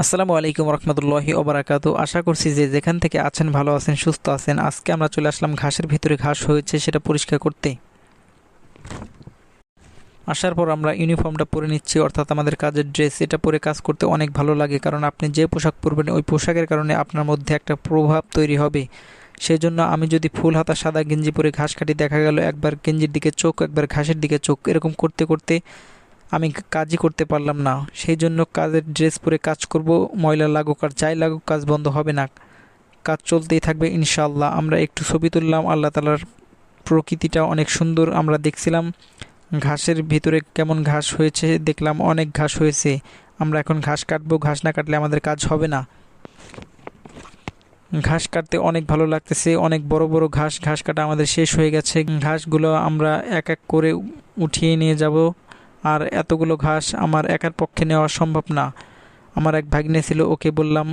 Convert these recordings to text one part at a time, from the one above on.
আসসালামু আলাইকুম রহমতুল্লাহি ওবারাকাতু। আশা করছি যে যেখান থেকে আছেন ভালো আছেন, সুস্থ আছেন। আজকে আমরা চলে আসলাম ঘাসের ভিতরে ঘাস হয়েছে সেটা পরিষ্কার করতে। আসার পর আমরা ইউনিফর্মটা পরে নিচ্ছি, অর্থাৎ আমাদের কাজের ড্রেস। এটা পরে কাজ করতে অনেক ভালো লাগে, কারণ আপনি যে পোশাক পরবেন ওই পোশাকের কারণে আপনার মধ্যে একটা প্রভাব তৈরি হবে। সেই জন্য আমি যদি ফুল হাতা সাদা গেঞ্জি পরে ঘাস কাটি, দেখা গেল একবার গেঞ্জির দিকে চোখ একবার ঘাসের দিকে চোখ, এরকম করতে করতে আমি কাজই করতে পারলাম না। সেই জন্য কাজের ড্রেস পরে কাজ করব, ময়লা লাগুক আর যাই লাগুক কাজ বন্ধ হবে না, কাজ চলতেই থাকবে ইনশাআল্লাহ। আমরা একটু ছবি তুললাম, আল্লাহ তালার প্রকৃতিটা অনেক সুন্দর আমরা দেখছিলাম। ঘাসের ভিতরে কেমন ঘাস হয়েছে দেখলাম, অনেক ঘাস হয়েছে। আমরা এখন ঘাস কাটবো, ঘাস না কাটলে আমাদের কাজ হবে না। ঘাস কাটতে অনেক ভালো লাগতেছে, অনেক বড় বড় ঘাস। ঘাস কাটা আমাদের শেষ হয়ে গেছে, ঘাসগুলো আমরা এক এক করে উঠিয়ে নিয়ে যাব। আর এতগুলো ঘাস আমার একার পক্ষে নেওয়া সম্ভব না। আমার এক ভাগ্নে ছিল, ওকে বললাম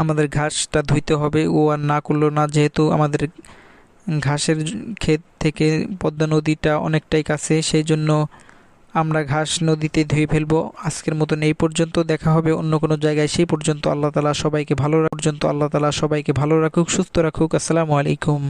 আমাদের ঘাসটা ধুইতে হবে, ও আর না করলো না। যেহেতু আমাদের ঘাসের ক্ষেত থেকে পদ্মা নদীটা অনেকটাই কাছে, সেই জন্য আমরা ঘাস নদীতে ধুয়ে ফেলবো। আজকের মতন এই পর্যন্ত, দেখা হবে অন্য কোনো জায়গায়। সেই পর্যন্ত আল্লাহ তালা সবাইকে ভালো রাখুক, সুস্থ রাখুক। আসসালামু আলাইকুম।